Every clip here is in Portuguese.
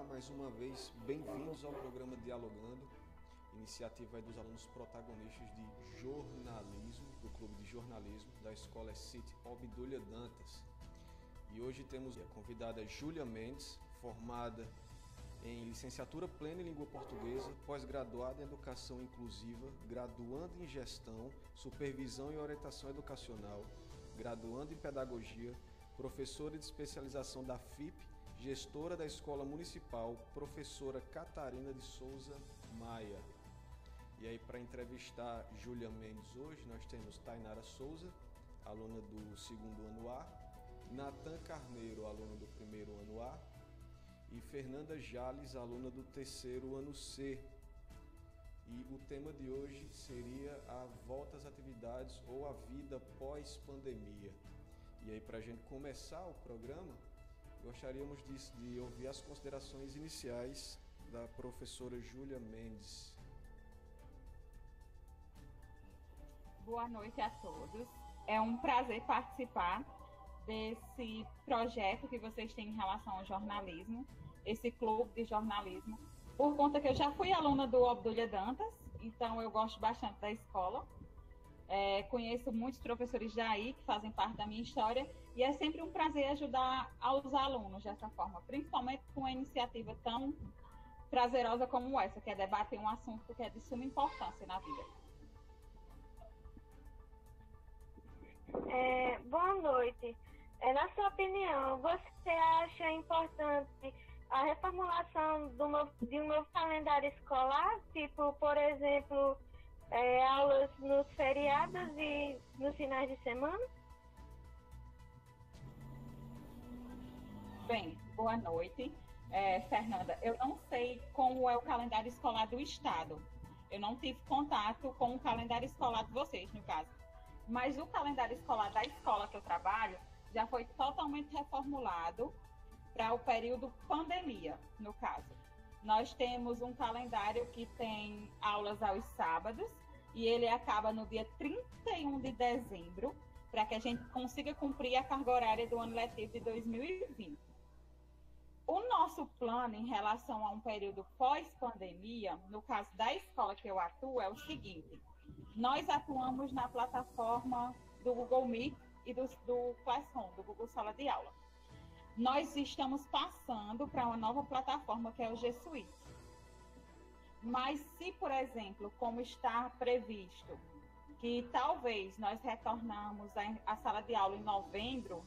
Olá, mais uma vez, bem-vindos ao programa Dialogando, iniciativa dos alunos protagonistas de jornalismo, do Clube de Jornalismo da Escola ECIT Obdúlia Dantas. E hoje temos a convidada Júlia Mendes, formada em licenciatura plena em língua portuguesa, pós-graduada em educação inclusiva, graduando em gestão, supervisão e orientação educacional, graduando em pedagogia, professora de especialização da FIP, gestora da Escola Municipal, professora Catarina de Souza Maia. E aí, para entrevistar Júlia Mendes hoje, nós temos Tainara Souza, aluna do segundo ano A, Natan Carneiro, aluna do primeiro ano A, e Fernanda Jales, aluna do terceiro ano C. E o tema de hoje seria a volta às atividades ou a vida pós-pandemia. E aí, para a gente começar o programa, gostaríamos de ouvir as considerações iniciais da professora Júlia Mendes. Boa noite a todos. É um prazer participar desse projeto que vocês têm em relação ao jornalismo, esse clube de jornalismo, por conta que eu já fui aluna do Obdúlia Dantas, então eu gosto bastante da escola. Conheço muitos professores daí que fazem parte da minha história e é sempre um prazer ajudar aos alunos dessa forma, principalmente com uma iniciativa tão prazerosa como essa, que é debater um assunto que é de suma importância na vida. Boa noite. Na sua opinião, você acha importante a reformulação de um novo calendário escolar, tipo, por exemplo, aulas nos feriados e nos finais de semana? Bem, boa noite, Fernanda. Eu não sei como é o calendário escolar do Estado. Eu não tive contato com o calendário escolar de vocês, no caso. Mas o calendário escolar da escola que eu trabalho já foi totalmente reformulado para o período pandemia, no caso. Nós temos um calendário que tem aulas aos sábados e ele acaba no dia 31 de dezembro, para que a gente consiga cumprir a carga horária do ano letivo de 2020. O nosso plano em relação a um período pós-pandemia, no caso da escola que eu atuo, é o seguinte: nós atuamos na plataforma do Google Meet e do Classroom, do Google Sala de Aula. Nós estamos passando para uma nova plataforma que é o G Suite. Mas se, por exemplo, como está previsto, que talvez nós retornamos à sala de aula em novembro,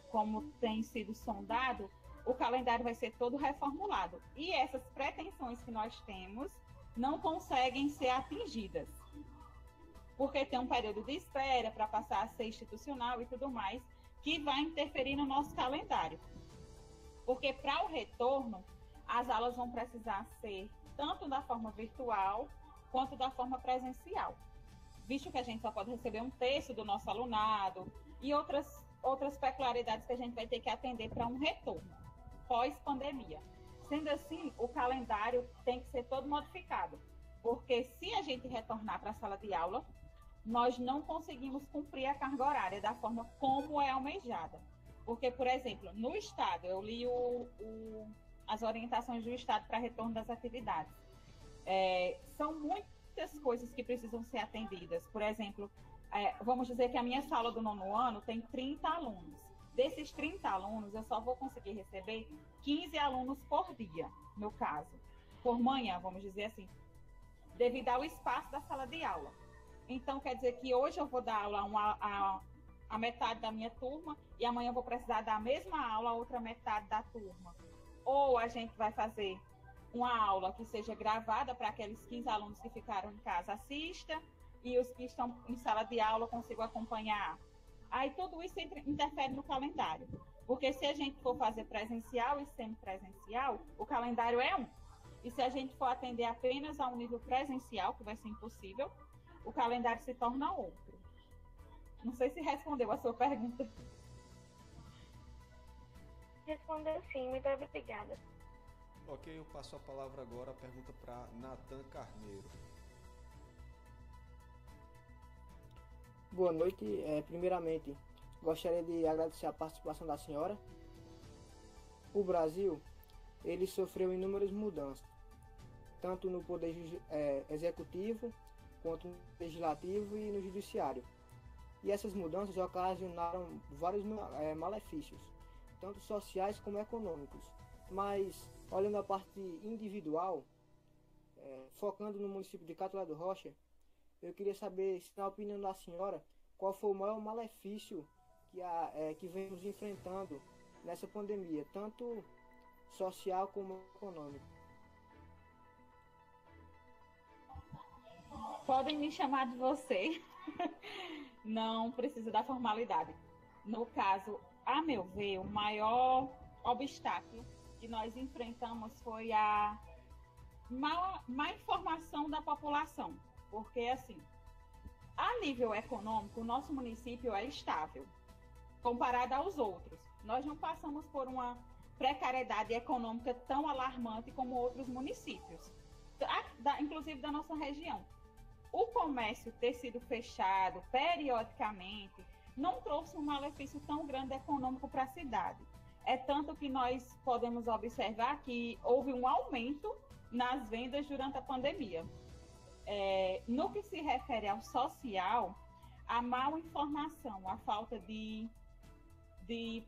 como tem sido sondado, o calendário vai ser todo reformulado. E essas pretensões que nós temos não conseguem ser atingidas, porque tem um período de espera para passar a ser institucional e tudo mais, que vai interferir no nosso calendário. Porque para o retorno, as aulas vão precisar ser tanto da forma virtual quanto da forma presencial, visto que a gente só pode receber um terço do nosso alunado e outras peculiaridades que a gente vai ter que atender para um retorno pós-pandemia. Sendo assim, o calendário tem que ser todo modificado, porque se a gente retornar para a sala de aula, nós não conseguimos cumprir a carga horária da forma como é almejada. Porque, por exemplo, no Estado, eu li as orientações do Estado para retorno das atividades. São muitas coisas que precisam ser atendidas. Por exemplo, vamos dizer que a minha sala do nono ano tem 30 alunos. Desses 30 alunos, eu só vou conseguir receber 15 alunos por dia, no caso. Por manhã, vamos dizer assim, devido ao espaço da sala de aula. Então, quer dizer que hoje eu vou dar aula a metade da minha turma e amanhã eu vou precisar dar a mesma aula a outra metade da turma. Ou a gente vai fazer uma aula que seja gravada para aqueles 15 alunos que ficaram em casa assista e os que estão em sala de aula consigam acompanhar. Aí tudo isso interfere no calendário. Porque se a gente for fazer presencial e semipresencial, o calendário é um. E se a gente for atender apenas a um nível presencial, que vai ser impossível, o calendário se torna outro. Não sei se respondeu a sua pergunta. Respondeu sim, muito obrigada. Ok, eu passo a palavra agora, a pergunta para Natan Carneiro. Boa noite. Primeiramente, gostaria de agradecer a participação da senhora. O Brasil ele sofreu inúmeras mudanças, tanto no poder executivo, quanto no legislativo e no judiciário. E essas mudanças ocasionaram vários malefícios, tanto sociais como econômicos. Mas, olhando a parte individual, focando no município de Catolé do Rocha, eu queria saber, se na opinião da senhora, qual foi o maior malefício que vemos enfrentando nessa pandemia, tanto social como econômico. Podem me chamar de você, não precisa da formalidade. No caso, a meu ver, o maior obstáculo que nós enfrentamos foi a má informação da população, porque assim, a nível econômico, o nosso município é estável, comparado aos outros. Nós não passamos por uma precariedade econômica tão alarmante como outros municípios, inclusive da nossa região. O comércio ter sido fechado periodicamente não trouxe um malefício tão grande econômico para a cidade. É tanto que nós podemos observar que houve um aumento nas vendas durante a pandemia. No que se refere ao social, a má informação, a falta de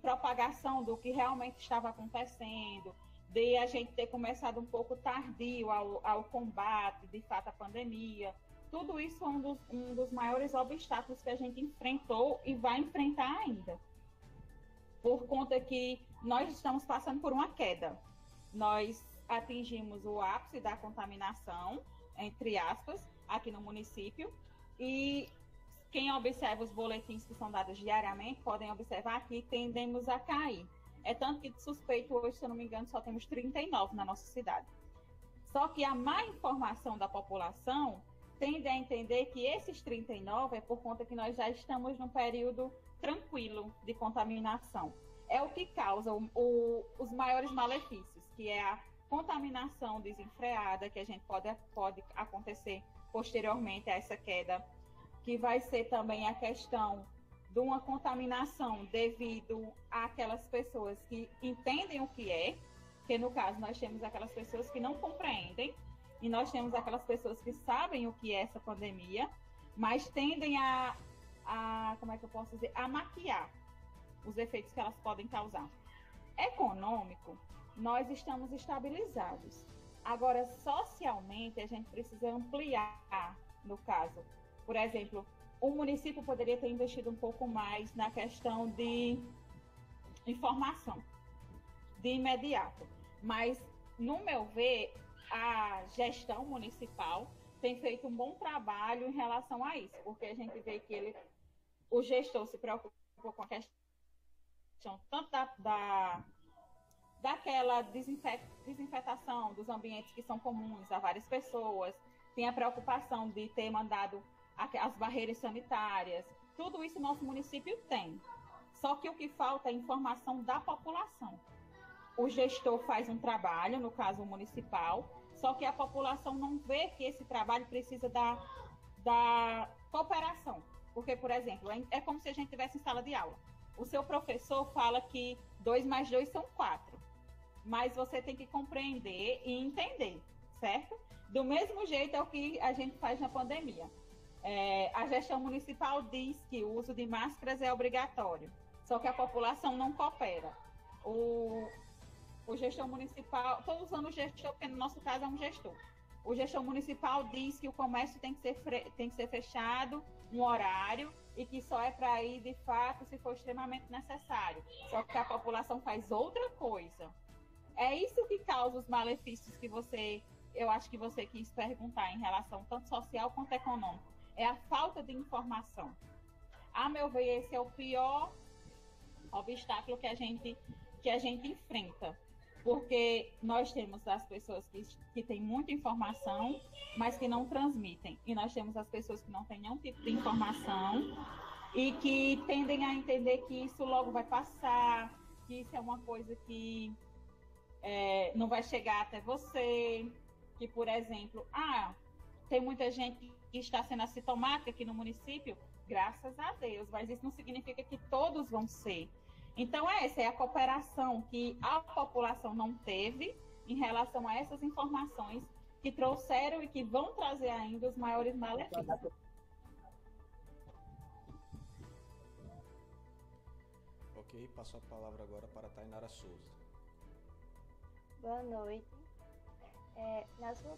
propagação do que realmente estava acontecendo, de a gente ter começado um pouco tardio ao combate, de fato, à pandemia. Tudo isso é um dos maiores obstáculos que a gente enfrentou e vai enfrentar ainda. Por conta que nós estamos passando por uma queda. Nós atingimos o ápice da contaminação, entre aspas, aqui no município, e quem observa os boletins que são dados diariamente, podem observar que tendemos a cair. É tanto que de suspeito hoje, se eu não me engano, só temos 39 na nossa cidade. Só que a má informação da população tende a entender que esses 39 é por conta que nós já estamos num período tranquilo de contaminação. É o que causa os maiores malefícios, que é a contaminação desenfreada, que a gente pode acontecer posteriormente a essa queda, que vai ser também a questão de uma contaminação devido àquelas pessoas que entendem o que é, que no caso nós temos aquelas pessoas que não compreendem, e nós temos aquelas pessoas que sabem o que é essa pandemia, mas tendem como é que eu posso dizer, a maquiar os efeitos que elas podem causar. Econômico, nós estamos estabilizados. Agora, socialmente, a gente precisa ampliar, no caso. Por exemplo, o município poderia ter investido um pouco mais na questão de informação, de imediato. Mas, no meu ver, a gestão municipal tem feito um bom trabalho em relação a isso, porque a gente vê que o gestor se preocupou com a questão tanto daquela desinfetação dos ambientes que são comuns a várias pessoas, tem a preocupação de ter mandado as barreiras sanitárias, tudo isso nosso município tem. Só que o que falta é informação da população. O gestor faz um trabalho, no caso municipal, só que a população não vê que esse trabalho precisa da cooperação. Porque, por exemplo, é como se a gente estivesse em sala de aula. O seu professor fala que 2 mais 2 são 4. Mas você tem que compreender e entender, certo? Do mesmo jeito é o que a gente faz na pandemia. A gestão municipal diz que o uso de máscaras é obrigatório, só que a população não coopera. O gestor municipal, estou usando o gestor porque no nosso caso é um gestor. O gestor municipal diz que o comércio tem que ser fechado um horário e que só é para ir de fato se for extremamente necessário. Só que a população faz outra coisa. É isso que causa os malefícios que eu acho que você quis perguntar em relação tanto social quanto econômico. É a falta de informação. A meu ver, esse é o pior obstáculo que a gente enfrenta. Porque nós temos as pessoas que têm muita informação, mas que não transmitem. E nós temos as pessoas que não têm nenhum tipo de informação e que tendem a entender que isso logo vai passar, que isso é uma coisa que não vai chegar até você. Que, por exemplo, tem muita gente que está sendo assintomática aqui no município, graças a Deus, mas isso não significa que todos vão ser. Então, essa é a cooperação que a população não teve em relação a essas informações que trouxeram e que vão trazer ainda os maiores malefícios. Ok, passo a palavra agora para a Tainara Souza. Boa noite. Na sua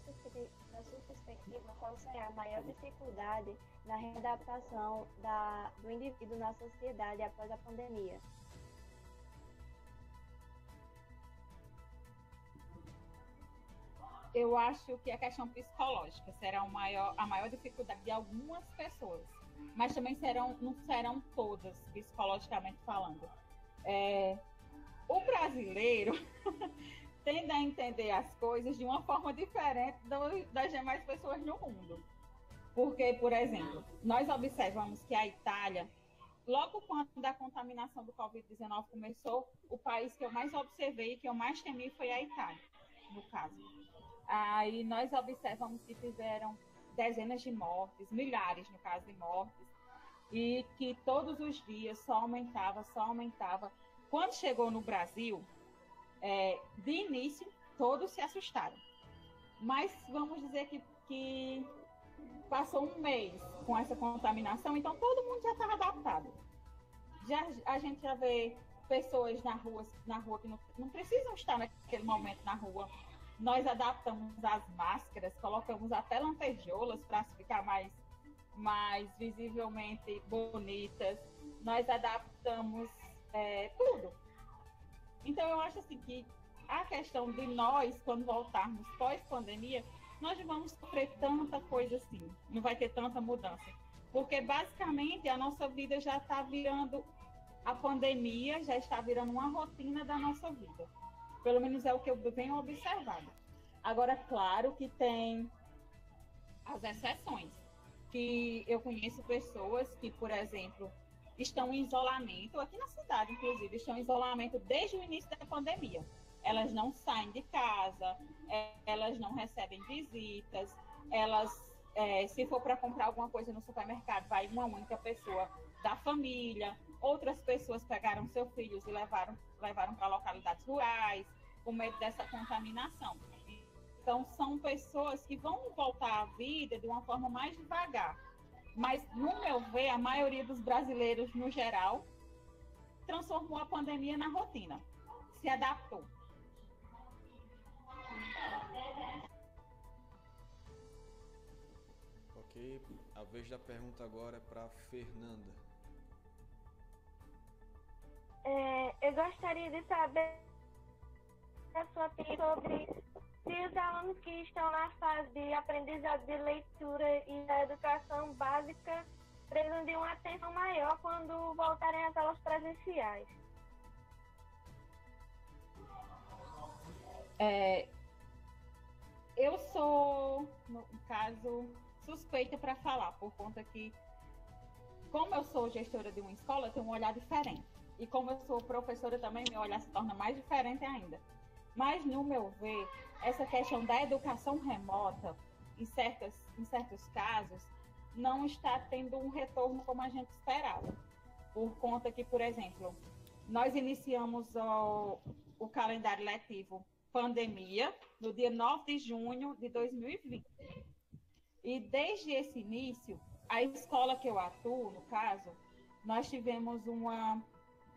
perspectiva, qual será a maior dificuldade na readaptação do indivíduo na sociedade após a pandemia? Eu acho que a questão psicológica será a maior dificuldade de algumas pessoas, mas também não serão todas, psicologicamente falando. O brasileiro tende a entender as coisas de uma forma diferente das demais pessoas no mundo. Porque, por exemplo, nós observamos que a Itália, logo quando a contaminação do Covid-19 começou, o país que eu mais observei e que eu mais temi foi a Itália, no caso. Aí nós observamos que tiveram dezenas de mortes, milhares, no caso, de mortes, e que todos os dias só aumentava. Quando chegou no Brasil, de início, todos se assustaram. Mas vamos dizer que passou um mês com essa contaminação, então todo mundo já estava adaptado. A gente já vê pessoas na rua que não precisam estar naquele momento na rua. Nós adaptamos as máscaras, colocamos até lantejoulas para ficar mais visivelmente bonitas. Nós adaptamos tudo. Então, eu acho assim que a questão de nós, quando voltarmos pós-pandemia, nós não vamos sofrer tanta coisa assim, não vai ter tanta mudança. Porque, basicamente, a nossa vida já está virando, a pandemia já está virando uma rotina da nossa vida. Pelo menos é o que eu venho observando. Agora, claro que tem as exceções, que eu conheço pessoas que, por exemplo, estão em isolamento, aqui na cidade, inclusive, estão em isolamento desde o início da pandemia. Elas não saem de casa, elas não recebem visitas, se for para comprar alguma coisa no supermercado, vai uma única pessoa da família, outras pessoas pegaram seus filhos e levaram para localidades rurais, com medo dessa contaminação. Então, são pessoas que vão voltar à vida de uma forma mais devagar. Mas, no meu ver, a maioria dos brasileiros, no geral, transformou a pandemia na rotina, se adaptou. Ok, a vez da pergunta agora é para Fernanda. Eu gostaria de saber a sua opinião sobre se os alunos que estão na fase de aprendizado de leitura e da educação básica precisam de uma atenção maior quando voltarem às aulas presenciais. Eu sou, no caso, suspeita para falar, por conta que, como eu sou gestora de uma escola, eu tenho um olhar diferente. E como eu sou professora também, meu olhar se torna mais diferente ainda. Mas, no meu ver, essa questão da educação remota, em certos casos, não está tendo um retorno como a gente esperava. Por conta que, por exemplo, nós iniciamos o calendário letivo pandemia no dia 9 de junho de 2020. E desde esse início, a escola que eu atuo, no caso, nós tivemos uma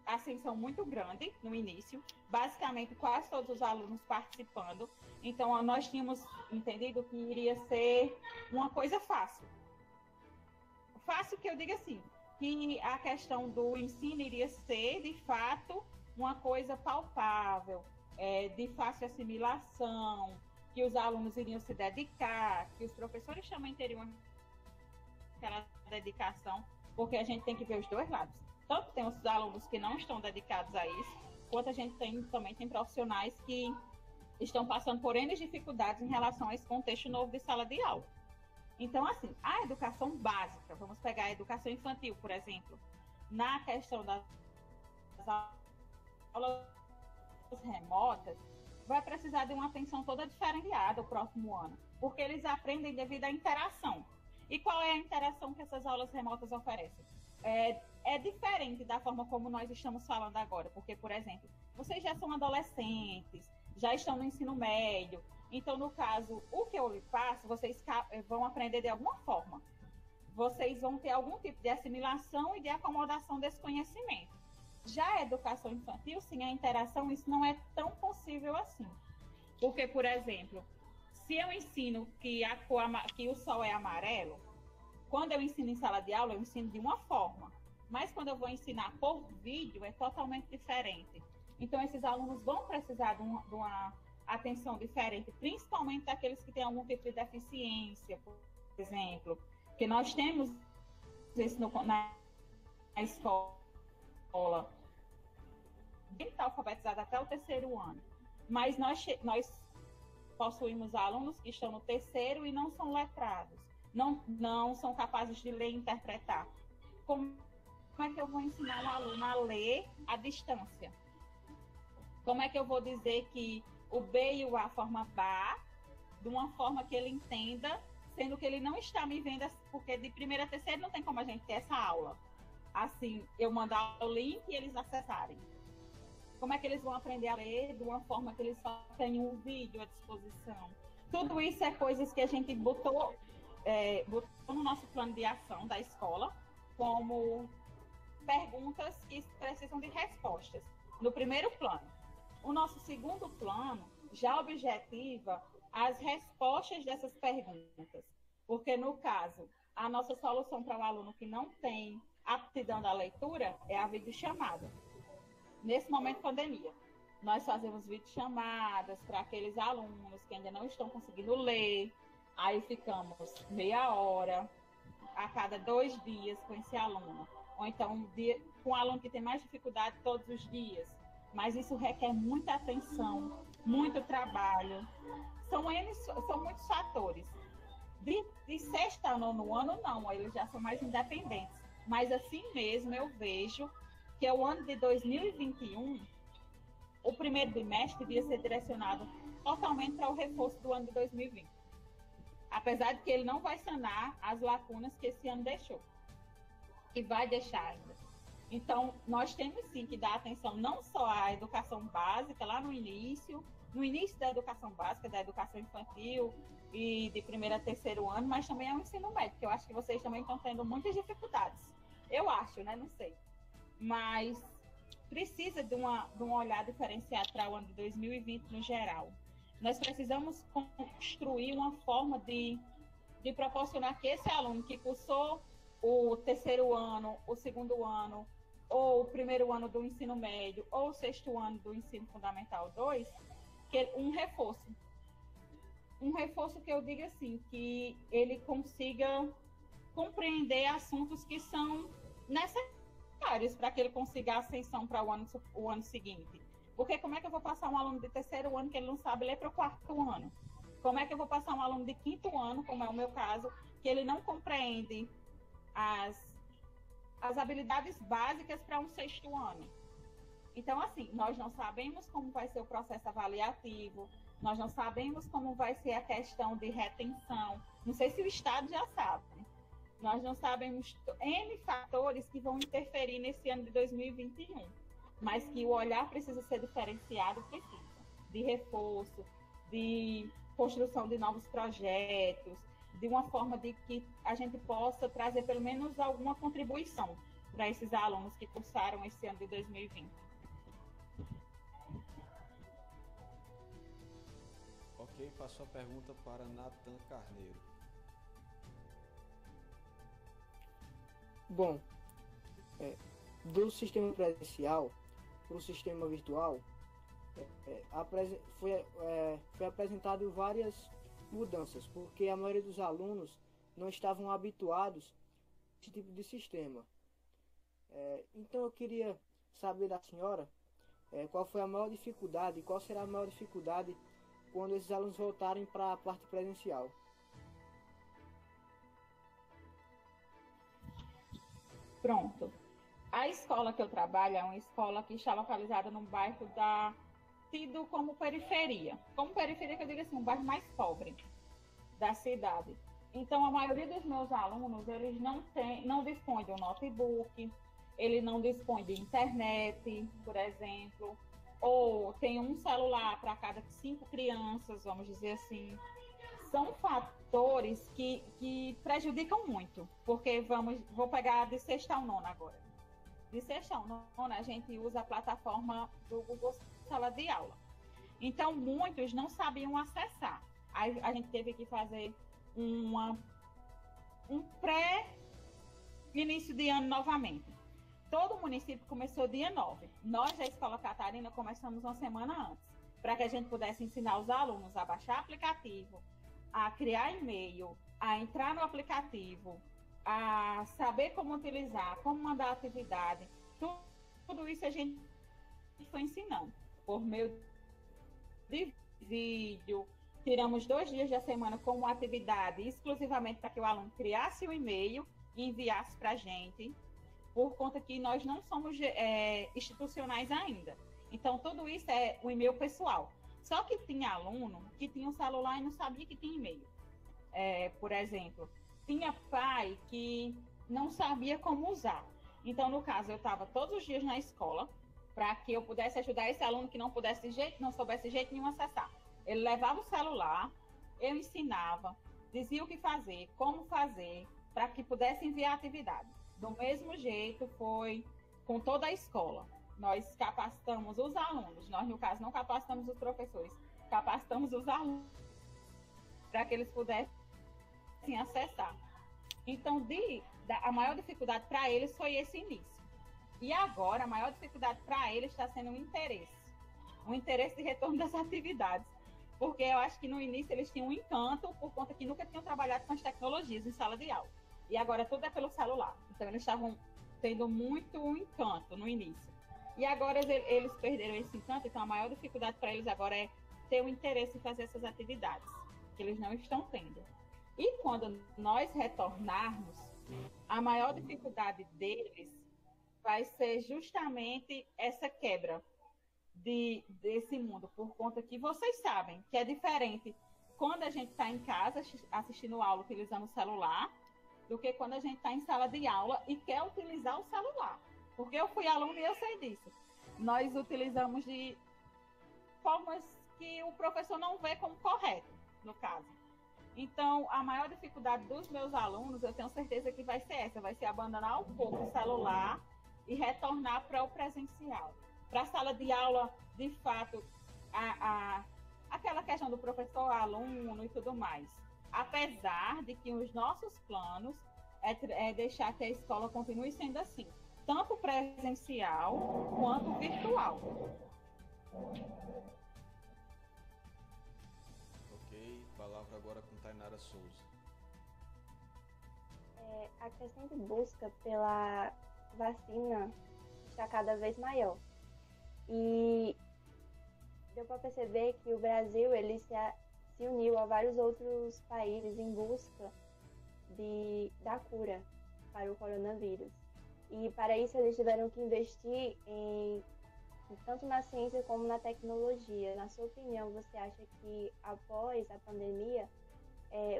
ascensão muito grande no início, basicamente quase todos os alunos participando. Então, nós tínhamos entendido que iria ser uma coisa fácil. Fácil que eu digo assim, que a questão do ensino iria ser, de fato, uma coisa palpável, de fácil assimilação, que os alunos iriam se dedicar, que os professores também teriam aquela dedicação, porque a gente tem que ver os dois lados. Tanto tem os alunos que não estão dedicados a isso, quanto a gente também tem profissionais que estão passando por N dificuldades em relação a esse contexto novo de sala de aula. Então, assim, a educação básica, vamos pegar a educação infantil, por exemplo, na questão das aulas remotas, vai precisar de uma atenção toda diferenciada o próximo ano, porque eles aprendem devido à interação. E qual é a interação que essas aulas remotas oferecem? é diferente da forma como nós estamos falando agora, porque, por exemplo, vocês já são adolescentes, já estão no ensino médio, então, no caso, o que eu lhe passo, vocês vão aprender de alguma forma. Vocês vão ter algum tipo de assimilação e de acomodação desse conhecimento. Já a educação infantil, sim, a interação, isso não é tão possível assim. Porque, por exemplo, se eu ensino que o sol é amarelo, quando eu ensino em sala de aula, eu ensino de uma forma. Mas quando eu vou ensinar por vídeo, é totalmente diferente. Então, esses alunos vão precisar de uma atenção diferente, principalmente daqueles que têm algum tipo de deficiência, por exemplo, que nós temos isso na escola, bem alfabetizado até o terceiro ano, mas nós possuímos alunos que estão no terceiro e não são letrados, não são capazes de ler e interpretar. Como é que eu vou ensinar um aluno a ler à distância? Como é que eu vou dizer que o B e o A formam BA de uma forma que ele entenda, sendo que ele não está me vendo, porque de primeira a terceira não tem como a gente ter essa aula. Assim, eu mandar o link e eles acessarem. Como é que eles vão aprender a ler de uma forma que eles só tenham um vídeo à disposição? Tudo isso é coisas que a gente botou no nosso plano de ação da escola, como perguntas que precisam de respostas, no primeiro plano. O nosso segundo plano já objetiva as respostas dessas perguntas, porque, no caso, a nossa solução para o aluno que não tem aptidão da leitura é a videochamada. Nesse momento de pandemia, nós fazemos videochamadas para aqueles alunos que ainda não estão conseguindo ler, aí ficamos meia hora a cada 2 dias com esse aluno, ou então com um aluno que tem mais dificuldade todos os dias. Mas isso requer muita atenção, muito trabalho. São muitos fatores. De sexta a nono ano, não, eles já são mais independentes. Mas assim mesmo eu vejo que o ano de 2021, o primeiro bimestre devia ser direcionado totalmente para o reforço do ano de 2020. Apesar de que ele não vai sanar as lacunas que esse ano deixou. E vai deixar ainda. Então, nós temos sim que dar atenção não só à educação básica, lá no início da educação básica, da educação infantil e de primeiro a terceiro ano, mas também ao ensino médio, que eu acho que vocês também estão tendo muitas dificuldades. Eu acho, né? Não sei. Mas precisa de um olhar diferenciado para o ano de 2020 no geral. Nós precisamos construir uma forma de proporcionar que esse aluno que cursou o terceiro ano, o segundo ano, ou o primeiro ano do ensino médio, ou o sexto ano do ensino fundamental 2, que um reforço. Um reforço que eu digo assim, que ele consiga compreender assuntos que são necessários para que ele consiga a ascensão para o ano seguinte. Porque como é que eu vou passar um aluno de terceiro ano que ele não sabe ler para o quarto ano? Como é que eu vou passar um aluno de quinto ano, como é o meu caso, que ele não compreende as habilidades básicas para um sexto ano? Então, assim, nós não sabemos como vai ser o processo avaliativo, nós não sabemos como vai ser a questão de retenção, não sei se o Estado já sabe. Nós não sabemos N fatores que vão interferir nesse ano de 2021, mas que o olhar precisa ser diferenciado, precisa, de reforço, de construção de novos projetos, de uma forma de que a gente possa trazer pelo menos alguma contribuição para esses alunos que cursaram esse ano de 2020. Ok, passou a pergunta para Nathan Carneiro. Bom, do sistema presencial para o sistema virtual, foi apresentado várias mudanças, porque a maioria dos alunos não estavam habituados a esse tipo de sistema. Então eu queria saber da senhora qual foi a maior dificuldade, qual será a maior dificuldade quando esses alunos voltarem para a parte presencial. Pronto. A escola que eu trabalho é uma escola que está localizada num bairro tido como periferia. Como periferia, que eu digo assim, um bairro mais pobre da cidade. Então, a maioria dos meus alunos, eles não dispõem de um notebook, ele não dispõe de internet, por exemplo, ou tem um celular para cada 5 crianças, vamos dizer assim. São fatores que prejudicam muito, porque vou pegar de sexta ao nono agora. De sexta ao nono, a gente usa a plataforma do Google Sala de Aula. Então, muitos não sabiam acessar. Aí a gente teve que fazer um pré-início de ano novamente. Todo o município começou dia 9. Nós, da Escola Catarina, começamos uma semana antes, para que a gente pudesse ensinar os alunos a baixar aplicativo, a criar e-mail, a entrar no aplicativo, a saber como utilizar, como mandar atividade. Tudo isso a gente foi ensinando por meio de vídeo. Tiramos 2 dias da semana como atividade exclusivamente para que o aluno criasse o e-mail e enviasse para a gente, por conta que nós não somos institucionais ainda. Então, tudo isso é o e-mail pessoal. Só que tinha aluno que tinha um celular e não sabia que tinha e-mail. Por exemplo, tinha pai que não sabia como usar. Então, no caso, eu estava todos os dias na escola para que eu pudesse ajudar esse aluno que não soubesse de jeito nenhum acessar. Ele levava o celular, eu ensinava, dizia o que fazer, como fazer, para que pudesse enviar a atividade. Do mesmo jeito foi com toda a escola. Nós capacitamos os alunos, nós, no caso, não capacitamos os professores, capacitamos os alunos para que eles pudessem acessar. Então, a maior dificuldade para eles foi esse início. E agora, a maior dificuldade para eles está sendo o interesse de retorno das atividades. Porque eu acho que no início eles tinham um encanto, por conta que nunca tinham trabalhado com as tecnologias em sala de aula. E agora tudo é pelo celular. Então, eles estavam tendo muito encanto no início. E agora eles perderam esse encanto, então a maior dificuldade para eles agora é ter o interesse em fazer essas atividades, que eles não estão tendo. E quando nós retornarmos, a maior dificuldade deles vai ser justamente essa quebra desse mundo, por conta que vocês sabem que é diferente quando a gente está em casa assistindo aula utilizando o celular, do que quando a gente está em sala de aula e quer utilizar o celular. Porque eu fui aluna e eu sei disso. Nós utilizamos de formas que o professor não vê como correto, no caso. Então, a maior dificuldade dos meus alunos, eu tenho certeza que vai ser essa, vai ser abandonar um pouco o celular e retornar para o presencial. Para a sala de aula, de fato, aquela questão do professor, aluno e tudo mais. Apesar de que os nossos planos é deixar que a escola continue sendo assim, tanto presencial quanto virtual. Ok, palavra agora com Tainara Souza. A crescente busca pela vacina está cada vez maior. E deu para perceber que o Brasil ele se uniu a vários outros países em busca da cura para o coronavírus. E para isso eles tiveram que investir tanto na ciência como na tecnologia. Na sua opinião, você acha que após a pandemia,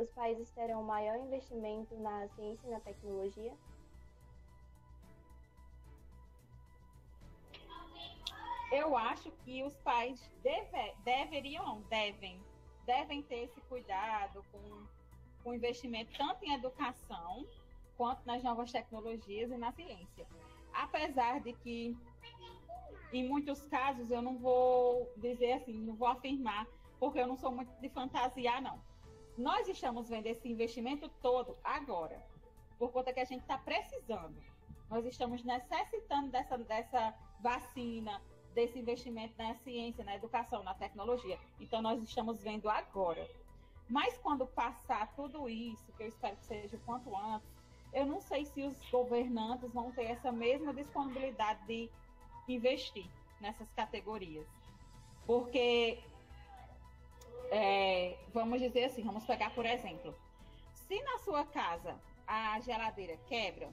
os países terão maior investimento na ciência e na tecnologia? Eu acho que os pais devem ter esse cuidado com o investimento tanto em educação quanto nas novas tecnologias e na ciência. Apesar de que, em muitos casos, eu não vou dizer assim, não vou afirmar, porque eu não sou muito de fantasiar, não. Nós estamos vendo esse investimento todo agora, por conta que a gente está precisando. Nós estamos necessitando dessa vacina, desse investimento na ciência, na educação, na tecnologia. Então, nós estamos vendo agora. Mas quando passar tudo isso, que eu espero que seja o quanto antes, eu não sei se os governantes vão ter essa mesma disponibilidade de investir nessas categorias. Porque, vamos dizer assim, vamos pegar por exemplo, se na sua casa a geladeira quebra,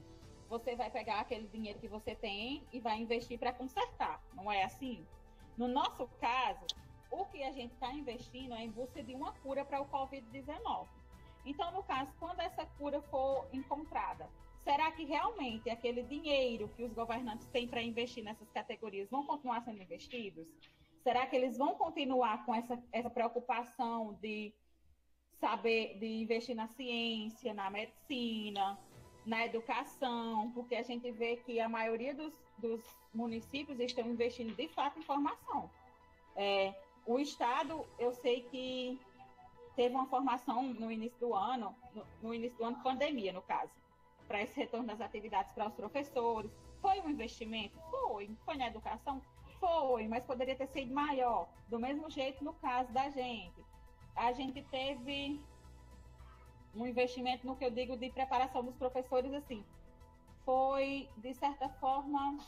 você vai pegar aquele dinheiro que você tem e vai investir para consertar, não é assim? No nosso caso, o que a gente está investindo é em busca de uma cura para o Covid-19. Então, no caso, quando essa cura for encontrada, será que realmente aquele dinheiro que os governantes têm para investir nessas categorias vão continuar sendo investidos? Será que eles vão continuar com essa preocupação de saber, de investir na ciência, na medicina, na educação? Porque a gente vê que a maioria dos municípios estão investindo de fato em formação. O Estado, eu sei que teve uma formação no início do ano, pandemia, no caso, para esse retorno das atividades para os professores. Foi um investimento? Foi na educação? Foi, mas poderia ter sido maior. Do mesmo jeito, no caso da gente. A gente teve um investimento no que eu digo de preparação dos professores, assim, foi, de certa forma,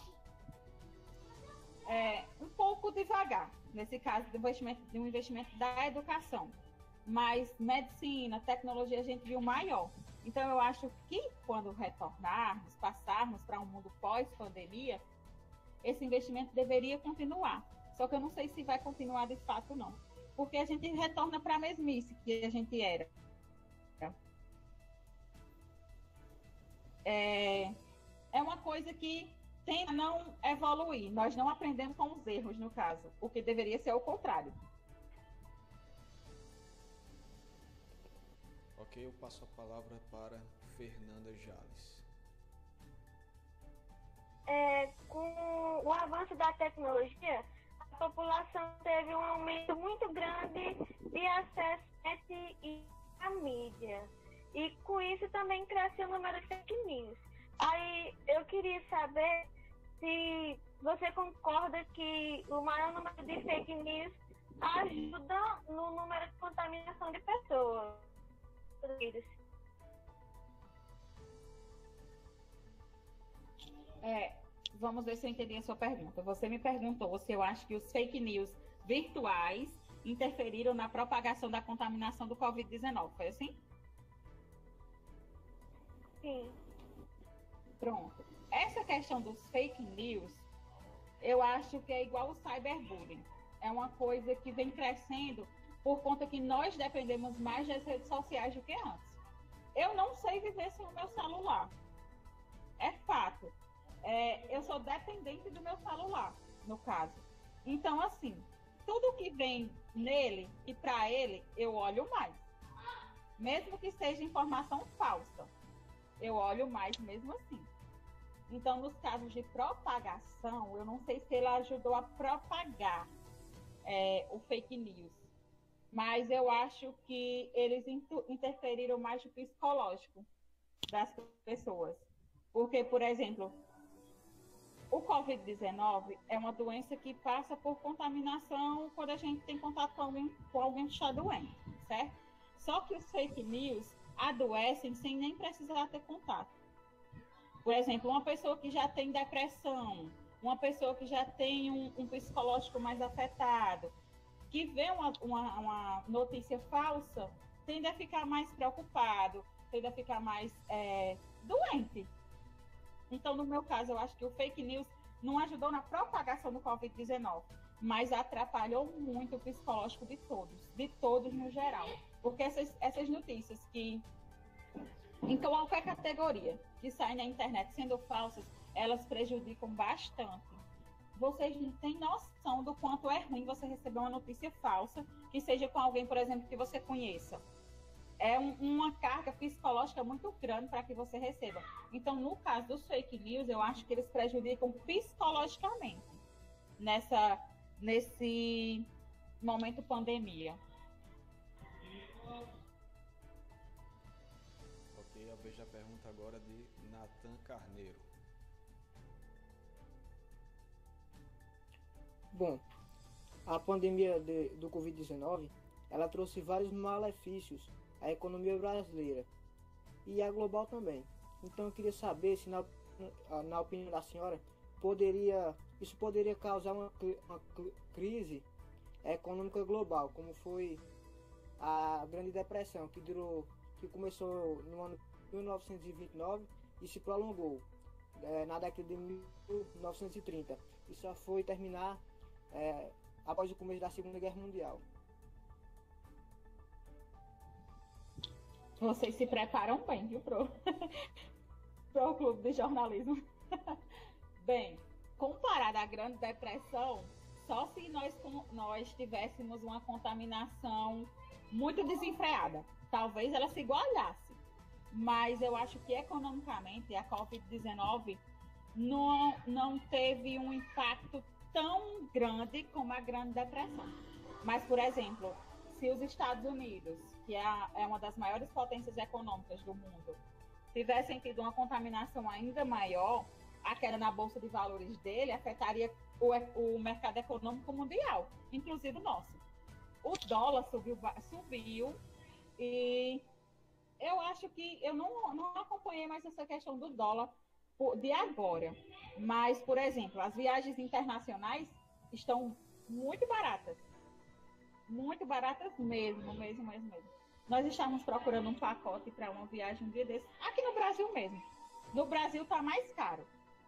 um pouco devagar, nesse caso, de um investimento da educação. Mas medicina, tecnologia, a gente viu maior. Então, eu acho que quando retornarmos, passarmos para um mundo pós-pandemia, esse investimento deveria continuar. Só que eu não sei se vai continuar de fato ou não. Porque a gente retorna para a mesmice que a gente era. É uma coisa que tende a não evoluir. Nós não aprendemos com os erros, no caso. O que deveria ser o contrário. Ok, eu passo a palavra para Fernanda Jales. Com o avanço da tecnologia, a população teve um aumento muito grande de acesso à mídia. E com isso também cresceu o número de fake news. Aí eu queria saber se você concorda que o maior número de fake news ajuda no número de contaminação de pessoas. Vamos ver se eu entendi a sua pergunta. Você me perguntou se eu acho que os fake news virtuais interferiram na propagação da contaminação do Covid-19. Foi assim? Sim. Pronto. Essa questão dos fake news, eu acho que é igual o cyberbullying. É uma coisa que vem crescendo por conta que nós dependemos mais das redes sociais do que antes. Eu não sei viver sem o meu celular. É fato. Eu sou dependente do meu celular, no caso. Então, assim, tudo que vem nele e para ele, eu olho mais. Mesmo que seja informação falsa, eu olho mais mesmo assim. Então, nos casos de propagação, eu não sei se ele ajudou a propagar o fake news. Mas eu acho que eles interferiram mais no psicológico das pessoas. Porque, por exemplo, o Covid-19 é uma doença que passa por contaminação quando a gente tem contato com alguém que está doente, certo? Só que os fake news adoecem sem nem precisar ter contato. Por exemplo, uma pessoa que já tem depressão, uma pessoa que já tem um psicológico mais afetado, que vê uma notícia falsa, tende a ficar mais preocupado, tende a ficar mais doente. Então, no meu caso, eu acho que o fake news não ajudou na propagação do Covid-19, mas atrapalhou muito o psicológico de todos no geral. Porque essas notícias que, em qualquer categoria, que saem na internet sendo falsas, elas prejudicam bastante. Vocês não têm noção do quanto é ruim você receber uma notícia falsa, que seja com alguém, por exemplo, que você conheça. É uma carga psicológica muito grande para que você receba. Então, no caso dos fake news, eu acho que eles prejudicam psicologicamente nesse momento pandemia. Ok, eu vejo a pergunta agora de Nathan Carneiro. Bom, a pandemia do Covid-19, ela trouxe vários malefícios à economia brasileira e à global também. Então eu queria saber se, na opinião da senhora, isso poderia causar uma crise econômica global, como foi a Grande Depressão, que começou no ano 1929 e se prolongou na década de 1930 e só foi terminar após o começo da Segunda Guerra Mundial. Vocês se preparam bem, viu, pro clube de jornalismo. Bem, comparado à Grande Depressão, só se nós tivéssemos uma contaminação muito desenfreada. Talvez ela se igualasse. Mas eu acho que economicamente a Covid-19 não teve um impacto tão grande como a Grande Depressão. Mas, por exemplo, se os Estados Unidos, que é uma das maiores potências econômicas do mundo, tivessem tido uma contaminação ainda maior, a queda na Bolsa de Valores dele afetaria o mercado econômico mundial, inclusive o nosso. O dólar subiu e eu acho que eu não acompanhei mais essa questão do dólar de agora. Mas, por exemplo, as viagens internacionais estão muito baratas. Muito baratas mesmo. Nós estávamos procurando um pacote para uma viagem um dia desse, aqui no Brasil mesmo. No Brasil está mais caro,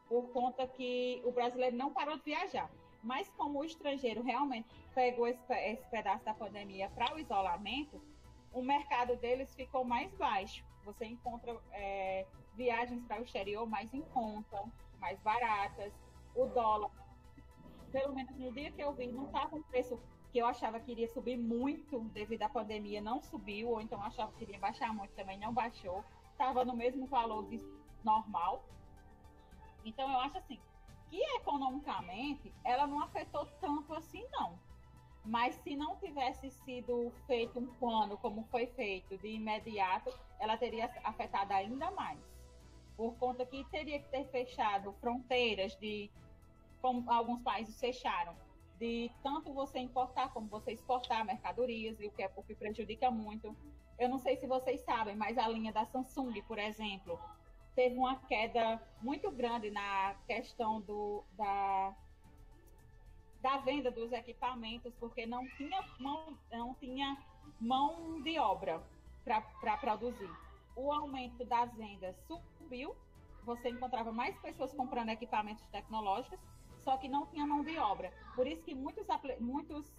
por conta que o brasileiro não parou de viajar. Mas como o estrangeiro realmente pegou esse pedaço da pandemia para o isolamento, o mercado deles ficou mais baixo. Você encontra viagens para o exterior mais em conta, mais baratas. O dólar, pelo menos no dia que eu vi, não estava um preço que eu achava que iria subir muito devido à pandemia, não subiu, ou então eu achava que iria baixar muito, também não baixou. Estava no mesmo valor normal. Então eu acho assim, que economicamente ela não afetou tanto assim não. Mas se não tivesse sido feito um plano como foi feito de imediato, ela teria afetado ainda mais. Por conta que teria que ter fechado fronteiras, como alguns países fecharam, de tanto você importar como você exportar mercadorias, e o que prejudica muito. Eu não sei se vocês sabem, mas a linha da Samsung, por exemplo, teve uma queda muito grande na questão da venda dos equipamentos, porque não tinha mão de obra para produzir. O aumento das vendas subiu, você encontrava mais pessoas comprando equipamentos tecnológicos, só que não tinha mão de obra. Por isso que muitos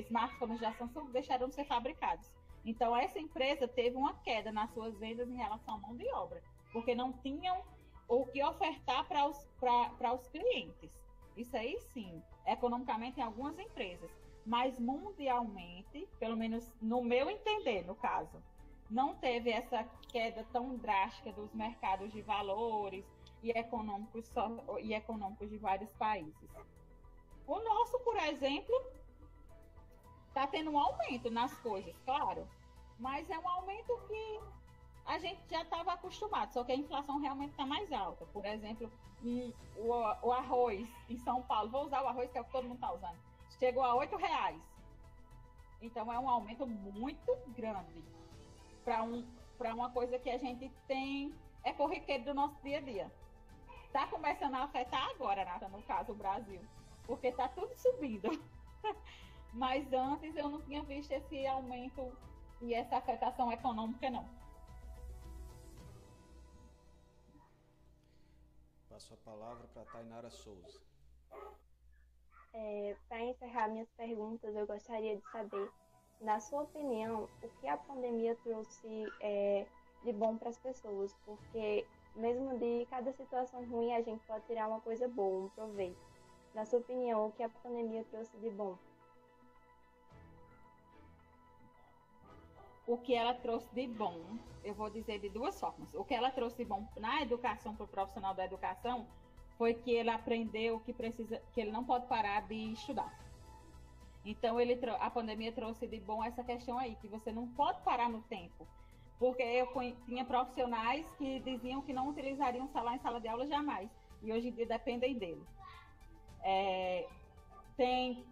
smartphones da Samsung deixaram de ser fabricados. Então, essa empresa teve uma queda nas suas vendas em relação à mão de obra, porque não tinham o que ofertar para os clientes. Isso aí, sim, economicamente em algumas empresas. Mas mundialmente, pelo menos no meu entender, no caso, não teve essa queda tão drástica dos mercados de valores e econômicos de vários países. O nosso, por exemplo, está tendo um aumento nas coisas, claro, mas é um aumento que a gente já estava acostumado, só que a inflação realmente está mais alta. Por exemplo, o arroz em São Paulo, vou usar o arroz que é o que todo mundo está usando, chegou a R$8. Então é um aumento muito grande para uma coisa que a gente tem, é corriqueiro do nosso dia a dia. Está começando a afetar agora, Nata, no caso o Brasil, porque está tudo subindo. Mas antes eu não tinha visto esse aumento e essa afetação econômica, não. Passo a palavra para a Tainara Souza. Para encerrar minhas perguntas, eu gostaria de saber, na sua opinião, o que a pandemia trouxe de bom para as pessoas? Porque mesmo de cada situação ruim, a gente pode tirar uma coisa boa, um proveito. Na sua opinião, o que a pandemia trouxe de bom? O que ela trouxe de bom, eu vou dizer de duas formas. O que ela trouxe de bom na educação, para o profissional da educação, foi que ele aprendeu que ele não pode parar de estudar. Então, a pandemia trouxe de bom essa questão aí, que você não pode parar no tempo. Porque eu tinha profissionais que diziam que não utilizariam o celular em sala de aula jamais, e hoje em dia dependem dele.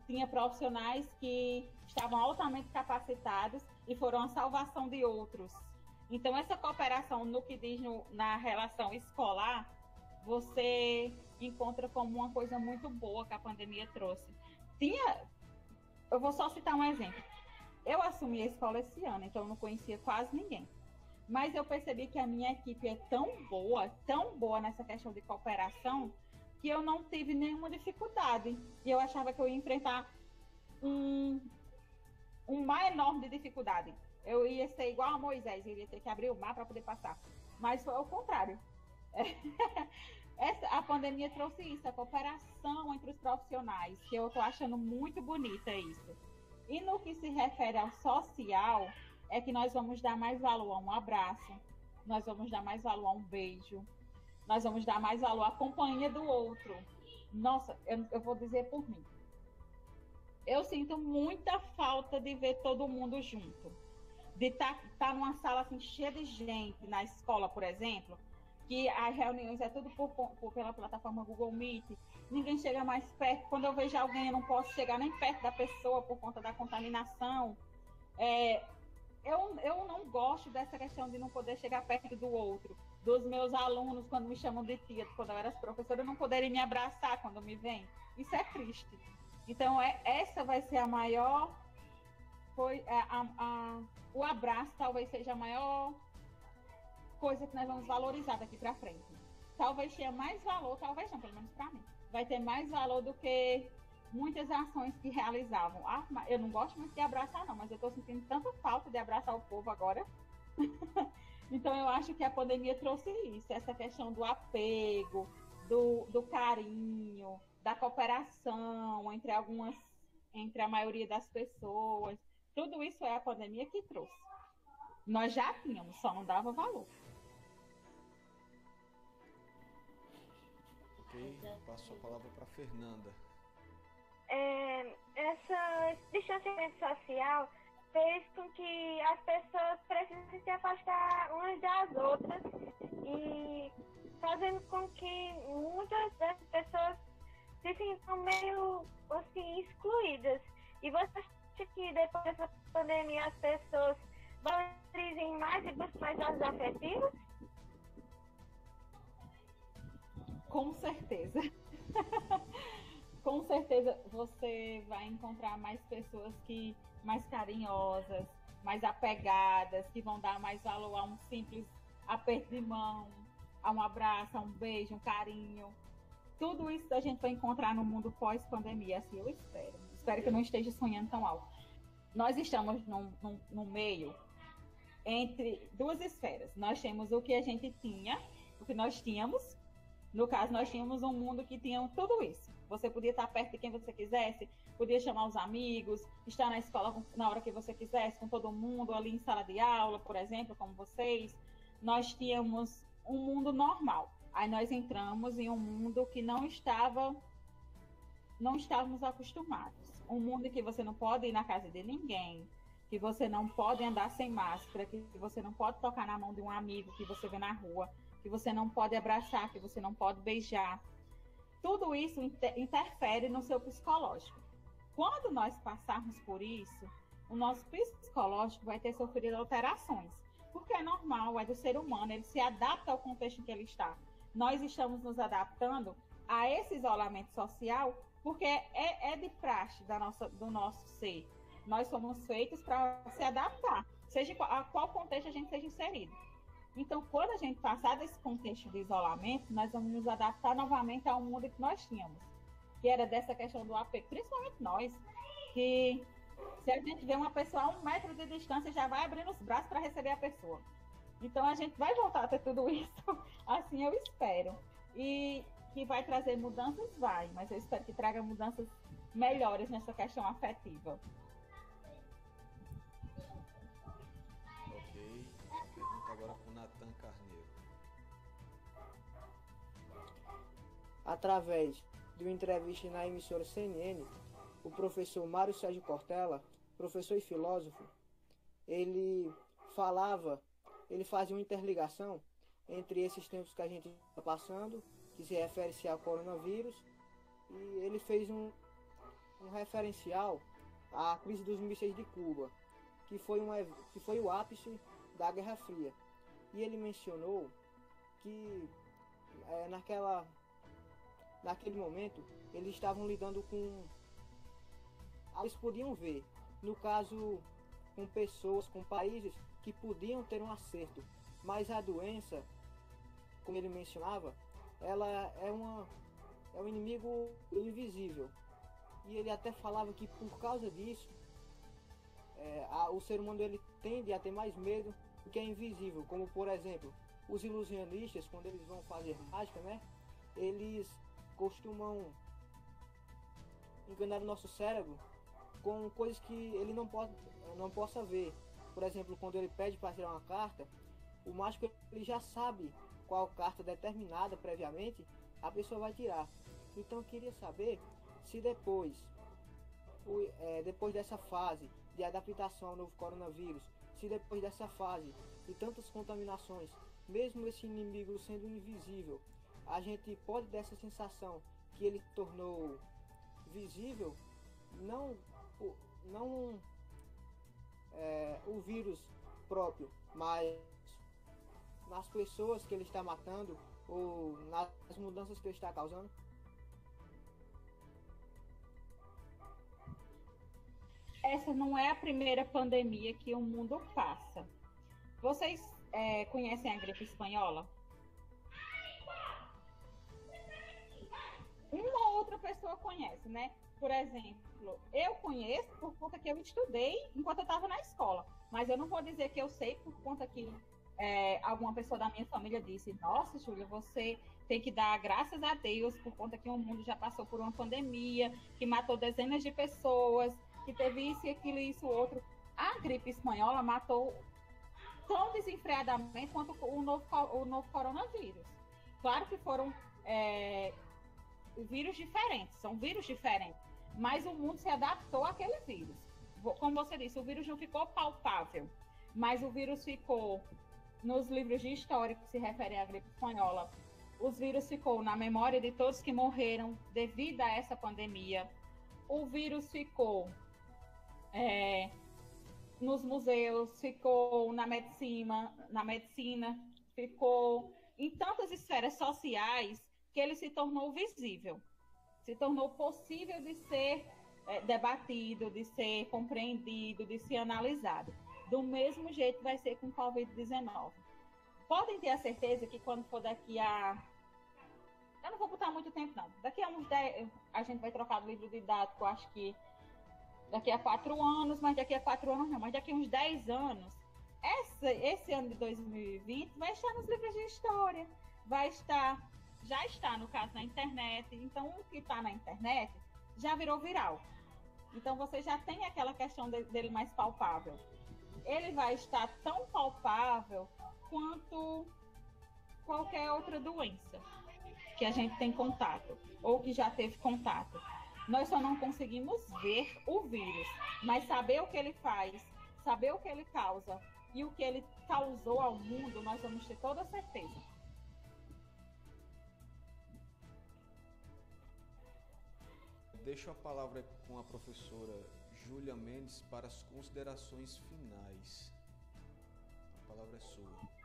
Tinha profissionais que estavam altamente capacitados e foram a salvação de outros. Então, essa cooperação no que diz na relação escolar, você encontra como uma coisa muito boa que a pandemia trouxe. Eu vou só citar um exemplo. Eu assumi a escola esse ano, então eu não conhecia quase ninguém. Mas eu percebi que a minha equipe é tão boa nessa questão de cooperação, que eu não tive nenhuma dificuldade. E eu achava que eu ia enfrentar um mar enorme de dificuldade. Eu ia ser igual a Moisés, eu iria ter que abrir o mar para poder passar. Mas foi ao contrário. A pandemia trouxe isso, a cooperação entre os profissionais, que eu estou achando muito bonita isso. E no que se refere ao social, é que nós vamos dar mais valor a um abraço, nós vamos dar mais valor a um beijo, nós vamos dar mais valor à companhia do outro. Nossa, eu vou dizer por mim. Eu sinto muita falta de ver todo mundo junto. De estar numa sala assim, cheia de gente, na escola, por exemplo, que as reuniões é tudo pela plataforma Google Meet, ninguém chega mais perto. Quando eu vejo alguém, eu não posso chegar nem perto da pessoa por conta da contaminação. Eu não gosto dessa questão de não poder chegar perto do outro. Dos meus alunos, quando me chamam de tia, quando eu era professora, não poderem me abraçar quando me vêm. Isso é triste. Então, essa vai ser a maior... o abraço talvez seja a maior coisa que nós vamos valorizar daqui para frente. Talvez tenha mais valor, talvez não, pelo menos para mim. Vai ter mais valor do que muitas ações que realizavam. Eu não gosto muito de abraçar, não, mas eu estou sentindo tanta falta de abraçar o povo agora. Então, eu acho que a pandemia trouxe isso, essa questão do apego, do carinho, da cooperação entre a maioria das pessoas. Tudo isso é a pandemia que trouxe. Nós já tínhamos, só não dava valor. Ok, passo a palavra para Fernanda. Esse distanciamento social fez com que as pessoas precisem se afastar umas das outras e fazendo com que muitas dessas pessoas se sintam meio assim, excluídas. E você acha que depois dessa pandemia as pessoas valorizem mais e busquem mais laços afetivos? Com certeza. Com certeza você vai encontrar mais pessoas mais carinhosas, mais apegadas, que vão dar mais valor a um simples aperto de mão, a um abraço, a um beijo, um carinho. Tudo isso a gente vai encontrar no mundo pós-pandemia, assim eu espero. Espero que eu não esteja sonhando tão alto. Nós estamos no meio entre duas esferas. Nós temos o que a gente tinha, o que nós tínhamos. No caso, nós tínhamos um mundo que tinha tudo isso. Você podia estar perto de quem você quisesse, podia chamar os amigos, estar na escola na hora que você quisesse, com todo mundo, ali em sala de aula, por exemplo, como vocês. Nós tínhamos um mundo normal. Aí nós entramos em um mundo que não estávamos acostumados. Um mundo em que você não pode ir na casa de ninguém, que você não pode andar sem máscara, que você não pode tocar na mão de um amigo que você vê na rua, que você não pode abraçar, que você não pode beijar. Tudo isso interfere no seu psicológico. Quando nós passarmos por isso, o nosso psicológico vai ter sofrido alterações, porque é normal, é do ser humano, ele se adapta ao contexto em que ele está. Nós estamos nos adaptando a esse isolamento social, porque é de praxe do nosso ser. Nós somos feitos para se adaptar, seja a qual contexto a gente seja inserido. Então, quando a gente passar desse contexto de isolamento, nós vamos nos adaptar novamente ao mundo que nós tínhamos, que era dessa questão do apego, principalmente nós, que se a gente vê uma pessoa a 1 metro de distância, já vai abrindo os braços para receber a pessoa. Então, a gente vai voltar a ter tudo isso, assim eu espero. E que vai trazer mudanças, vai, mas eu espero que traga mudanças melhores nessa questão afetiva. Agora com Natan Carneiro. Através de uma entrevista na emissora CNN, o professor Mário Sérgio Cortella, professor e filósofo, ele fazia uma interligação entre esses tempos que a gente está passando, que se refere-se ao coronavírus, e ele fez um referencial à crise dos mísseis de Cuba, que foi o ápice da Guerra Fria. E ele mencionou que naquele momento eles estavam lidando com... Eles podiam ver, no caso, com pessoas, com países que podiam ter um acerto, mas a doença, como ele mencionava, ela é um inimigo invisível. E ele até falava que por causa disso, o ser humano ele tende a ter mais medo do que é invisível, como por exemplo, os ilusionistas, quando eles vão fazer mágica, né? Eles costumam enganar o nosso cérebro com coisas que ele não possa ver. Por exemplo, quando ele pede para tirar uma carta, o mágico ele já sabe qual carta determinada previamente a pessoa vai tirar. Então eu queria saber se depois dessa fase de adaptação ao novo coronavírus, se depois dessa fase de tantas contaminações, mesmo esse inimigo sendo invisível, a gente pode ter essa sensação que ele se tornou visível, não o vírus próprio, mas nas pessoas que ele está matando ou nas mudanças que ele está causando. Essa não é a primeira pandemia que o mundo passa. Vocês conhecem a gripe espanhola? Uma ou outra pessoa conhece, né? Por exemplo, eu conheço por conta que eu estudei enquanto eu estava na escola. Mas eu não vou dizer que eu sei por conta que alguma pessoa da minha família disse: nossa, Júlia, você tem que dar graças a Deus por conta que o mundo já passou por uma pandemia, que matou dezenas de pessoas, que teve isso e aquilo e isso outro. A gripe espanhola matou tão desenfreadamente quanto o novo coronavírus. Claro que foram vírus diferentes, são vírus diferentes, mas o mundo se adaptou àquele vírus. Como você disse, o vírus não ficou palpável, mas o vírus ficou nos livros de história que se referem à gripe espanhola. O vírus ficou na memória de todos que morreram devido a essa pandemia. O vírus ficou nos museus, ficou na medicina, ficou em tantas esferas sociais que ele se tornou visível, se tornou possível de ser debatido, de ser compreendido, de ser analisado. Do mesmo jeito vai ser com o Covid-19. Podem ter a certeza que quando for daqui a... Eu não vou botar muito tempo, não. Daqui a uns 10... A gente vai trocar do livro didático, acho que daqui a 4 anos, mas daqui a 4 anos não, mas daqui a uns 10 anos, esse ano de 2020 vai estar nos livros de história, já está, no caso, na internet. Então, o que está na internet já virou viral. Então, você já tem aquela questão dele mais palpável. Ele vai estar tão palpável quanto qualquer outra doença que a gente tem contato, ou que já teve contato. Nós só não conseguimos ver o vírus, mas saber o que ele faz, saber o que ele causa e o que ele causou ao mundo, nós vamos ter toda a certeza. Deixo a palavra com a professora Júlia Mendes para as considerações finais. A palavra é sua.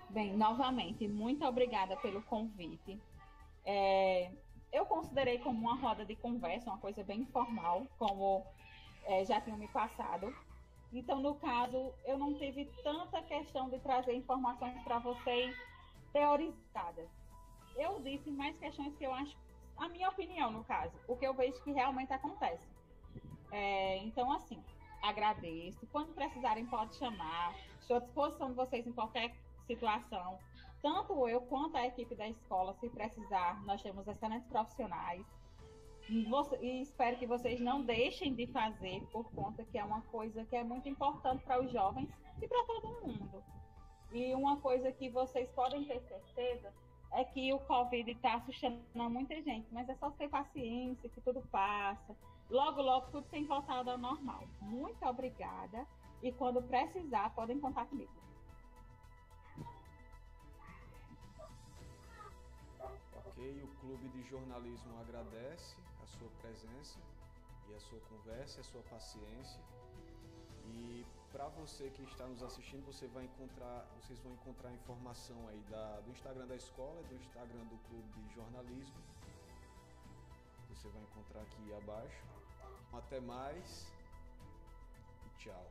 Bem, novamente, muito obrigada pelo convite. Eu considerei como uma roda de conversa, uma coisa bem informal, como já tinham me passado. Então, no caso, eu não tive tanta questão de trazer informações para vocês teorizadas. Eu disse mais questões que eu acho, a minha opinião, no caso, o que eu vejo que realmente acontece. Então, assim, agradeço. Quando precisarem, pode chamar. Estou à disposição de vocês em qualquer situação. Tanto eu quanto a equipe da escola, se precisar, nós temos excelentes profissionais. E espero que vocês não deixem de fazer, por conta que é uma coisa que é muito importante para os jovens e para todo mundo. E uma coisa que vocês podem ter certeza é que o Covid está assustando muita gente, mas é só ter paciência, que tudo passa. Logo, logo, tudo tem voltado ao normal. Muito obrigada. E quando precisar, podem contar comigo. Ok, o Clube de Jornalismo agradece a sua presença e a sua conversa, a sua paciência. E para você que está nos assistindo, vocês vão encontrar informação aí do Instagram da escola e do Instagram do Clube de Jornalismo. Você vai encontrar aqui abaixo. Até mais e tchau.